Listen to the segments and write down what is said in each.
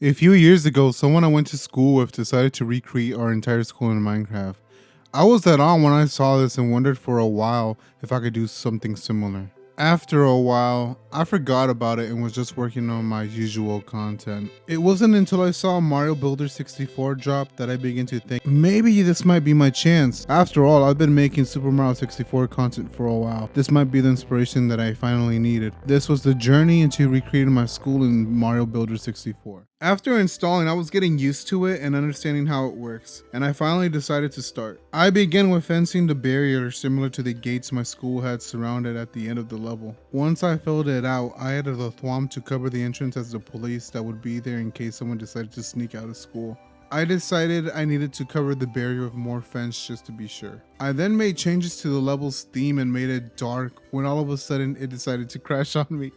A few years ago, someone I went to school with decided to recreate our entire school in Minecraft. I was that on when I saw this and wondered for a while if I could do something similar. After a while, I forgot about it and was just working on my usual content. It wasn't until I saw Mario Builder 64 drop that I began to think, maybe this might be my chance. After all, I've been making Super Mario 64 content for a while. This might be the inspiration that I finally needed. This was the journey into recreating my school in Mario Builder 64. After installing, I was getting used to it and understanding how it works, and I finally decided to start. I began with fencing the barrier similar to the gates my school had surrounded at the end of the level. Once I filled it out, I added a thwomp to cover the entrance as the police that would be there in case someone decided to sneak out of school. I decided I needed to cover the barrier with more fence just to be sure. I then made changes to the level's theme and made it dark when all of a sudden it decided to crash on me.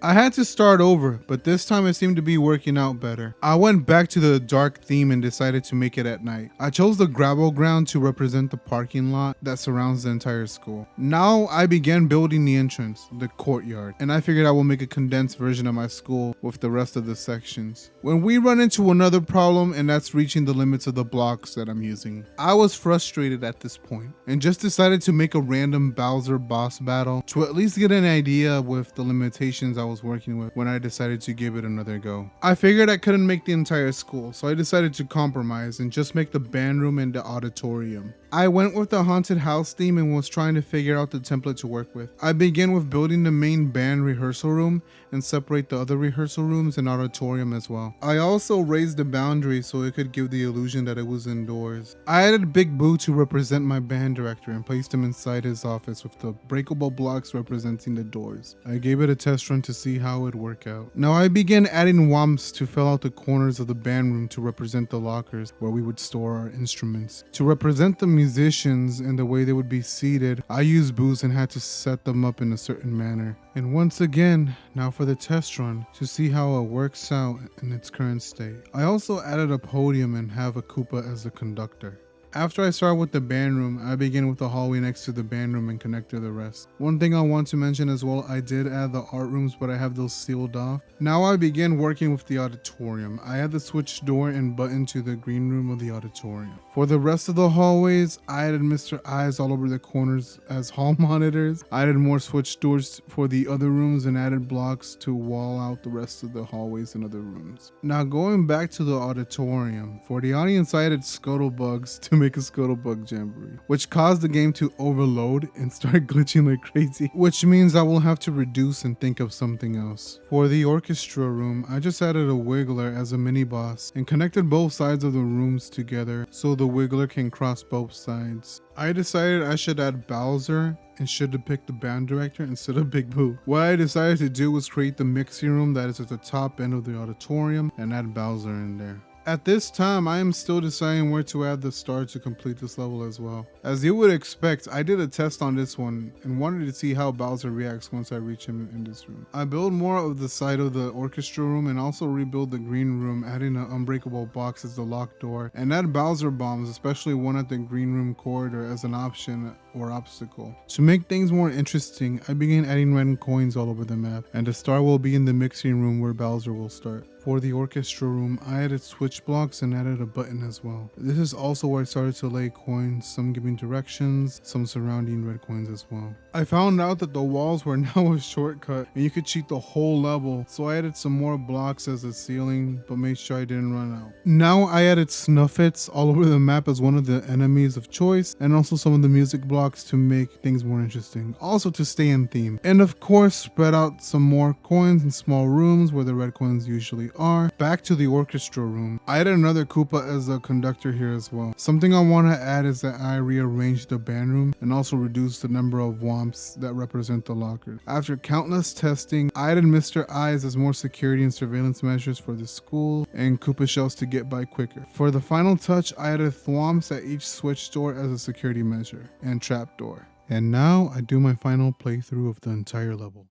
I had to start over, but this time it seemed to be working out better. I went back to the dark theme and decided to make it at night. I chose the gravel ground to represent the parking lot that surrounds the entire school. Now I began building the entrance, the courtyard, and I figured I will make a condensed version of my school with the rest of the sections. When we run into another problem, and that's reaching the limits of the blocks that I'm using. I was frustrated at this point and just decided to make a random Bowser boss battle to at least get an idea with the limitations I was working with when I decided to give it another go. I figured I couldn't make the entire school, so I decided to compromise and just make the band room and the auditorium. I went with the haunted house theme and was trying to figure out the template to work with. I began with building the main band rehearsal room and separate the other rehearsal rooms and auditorium as well. I also raised the boundary so it could give the illusion that it was indoors. I added Big Boo to represent my band director and placed him inside his office with the breakable blocks representing the doors. I gave it a test run to see how it would work out. Now I began adding womps to fill out the corners of the band room to represent the lockers where we would store our instruments. To represent the musicians and the way they would be seated, I used boos and had to set them up in a certain manner. And once again, now for the test run to see how it works out in its current state. I also added a podium and have a Koopa as the conductor. After I start with the band room, I begin with the hallway next to the band room and connect to the rest. One thing I want to mention as well, I did add the art rooms, but I have those sealed off. Now I begin working with the auditorium. I add the switch door and button to the green room of the auditorium. For the rest of the hallways, I added Mr. Eyes all over the corners as hall monitors. I added more switch doors for the other rooms and added blocks to wall out the rest of the hallways and other rooms. Now going back to the auditorium, for the audience I added scuttlebugs to make a scuttlebug jamboree, which caused the game to overload and start glitching like crazy, which means I will have to reduce and think of something else. For the orchestra room, I just added a wiggler as a mini boss and connected both sides of the rooms together so the wiggler can cross both sides. I decided I should add Bowser and should depict the band director instead of Big Boo. What I decided to do was create the mixing room that is at the top end of the auditorium and add Bowser in there. At this time, I am still deciding where to add the star to complete this level as well. As you would expect, I did a test on this one and wanted to see how Bowser reacts once I reach him in this room. I build more of the side of the orchestra room and also rebuild the green room, adding an unbreakable box as the locked door, and add Bowser bombs, especially one at the green room corridor as an option or obstacle. To make things more interesting, I began adding red coins all over the map, and the star will be in the mixing room where Bowser will start. For the orchestra room, I added switch blocks and added a button as well. This is also where I started to lay coins, some giving directions, some surrounding red coins as well. I found out that the walls were now a shortcut and you could cheat the whole level, so I added some more blocks as a ceiling, but made sure I didn't run out. Now I added snuffets all over the map as one of the enemies of choice, and also some of the music blocks to make things more interesting, also to stay in theme. And of course, spread out some more coins in small rooms where the red coins usually are. Back to the orchestra room. I added another Koopa as a conductor here as well. Something I want to add is that I rearranged the band room and also reduced the number of womps that represent the lockers. After countless testing, I added Mr. Eyes as more security and surveillance measures for the school and Koopa shells to get by quicker. For the final touch, I added thwomps at each switch door as a security measure and trapdoor. And now I do my final playthrough of the entire level.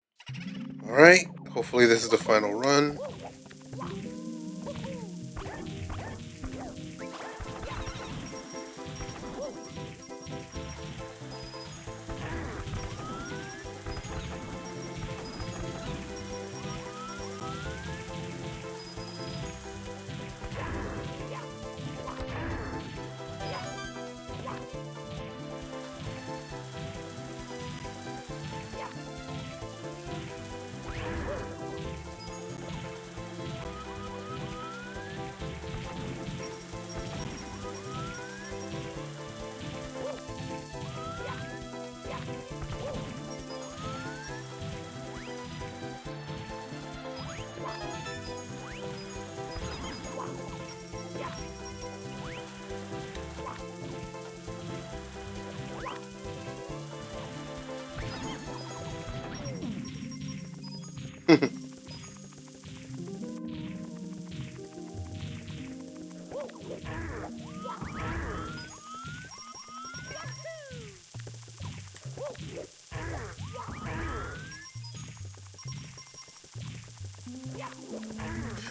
Alright, hopefully this is the final run.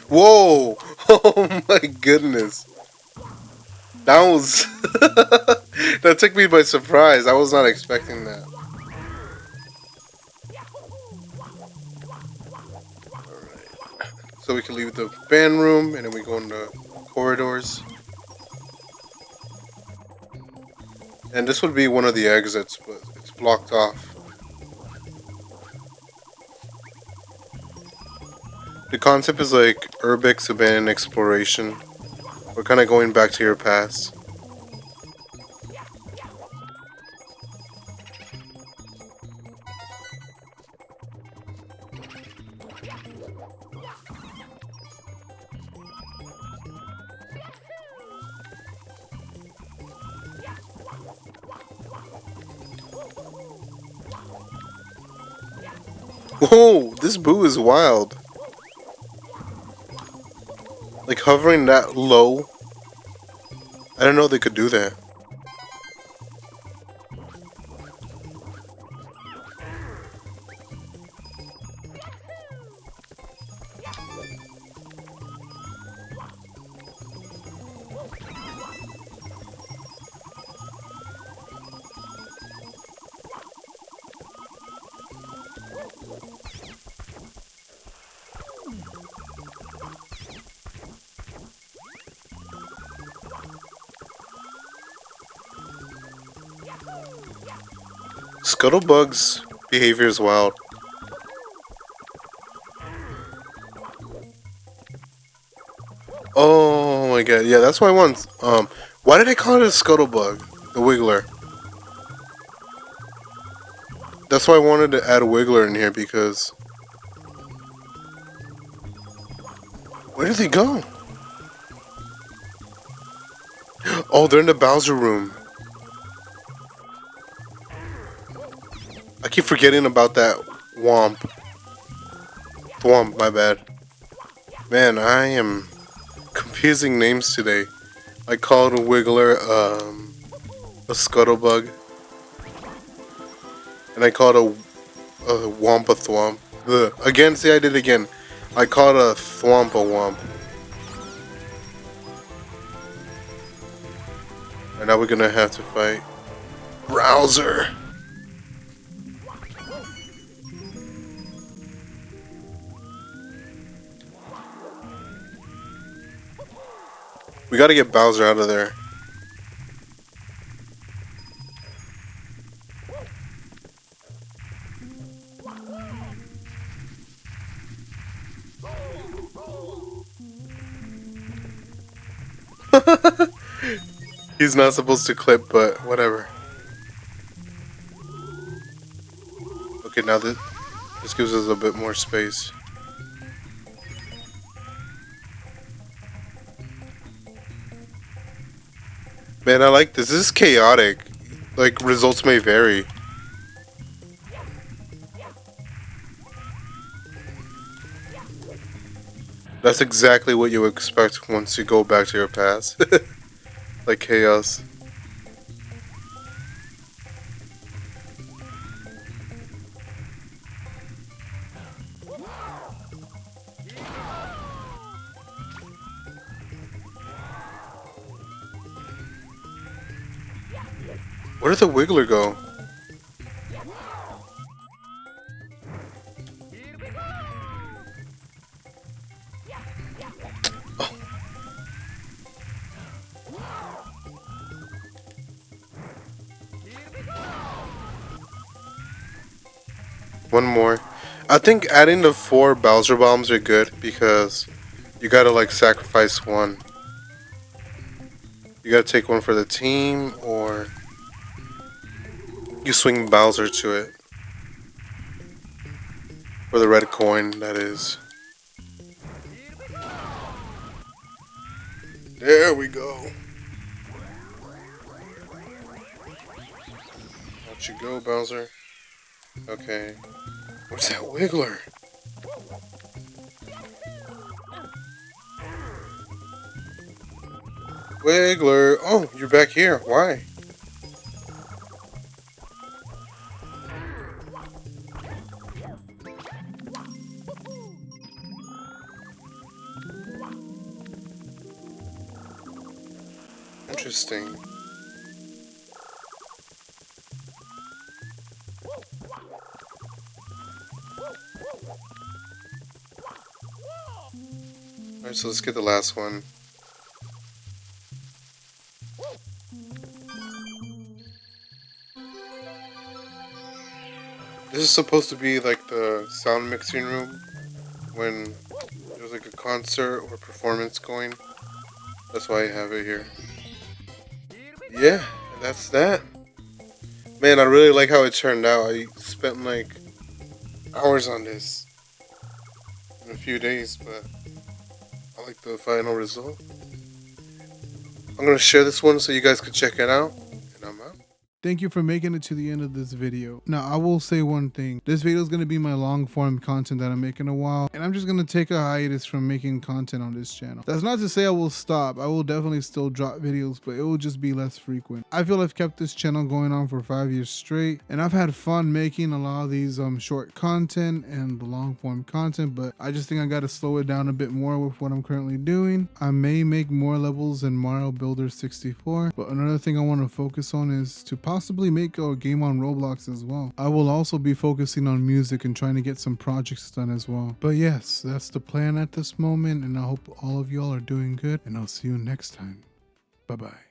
Whoa! Oh my goodness. That was that took me by surprise. I was not expecting that. Alright. So we can leave the band room and then we go in the corridors. And this would be one of the exits, but it's blocked off. The concept is like Urbix abandoned exploration. We're kind of going back to your past. Whoa, this boo is wild. Like hovering that low. I didn't know they could do that. Scuttlebug's behavior is wild. Oh my god, yeah, that's why I want. Why did I call it a scuttlebug? The Wiggler. That's why I wanted to add a Wiggler in here because. Where did they go? Oh, they're in the Bowser room. I keep forgetting about that Womp. Thwomp, my bad. Man, I am confusing names today. I called a Wiggler a Scuttlebug. And I called a Womp a Thwomp. Ugh. Again, see, I did it again. I called a Thwomp a Womp. And now we're gonna have to fight Browser. We gotta get Bowser out of there. He's not supposed to clip, but whatever. Okay, now this gives us a bit more space. Man, I like this. This is chaotic. Like, results may vary. That's exactly what you expect once you go back to your past. Like chaos. Where did the Wiggler go? Oh. One more. I think adding the 4 Bowser bombs are good because you gotta like sacrifice one. You gotta take one for the team or you swing Bowser to it. For the red coin, that is. There we go. Out you go, Bowser. Okay. Where's that Wiggler? Wiggler. Oh, you're back here. Why? Interesting. Alright, so let's get the last one. This is supposed to be like the sound mixing room when there's like a concert or performance going. That's why I have it here. Yeah, that's that. Man, I really like how it turned out. I spent like hours on this in a few days, but I like the final result. I'm gonna share this one so you guys can check it out, and I'm out. Thank you for making it to the end of this video. Now, I will say one thing. This video is going to be my long form content that I'm making a while, and I'm just going to take a hiatus from making content on this channel. That's not to say I will stop. I will definitely still drop videos, but it will just be less frequent. I feel I've kept this channel going on for 5 years straight, and I've had fun making a lot of these short content and the long form content, but I just think I got to slow it down a bit more with what I'm currently doing. I may make more levels in Mario Builder 64, but another thing I want to focus on is to possibly make a game on Roblox as well. I will also be focusing on music and trying to get some projects done as well. But yes, that's the plan at this moment, and I hope all of y'all are doing good, and I'll see you next time. Bye bye.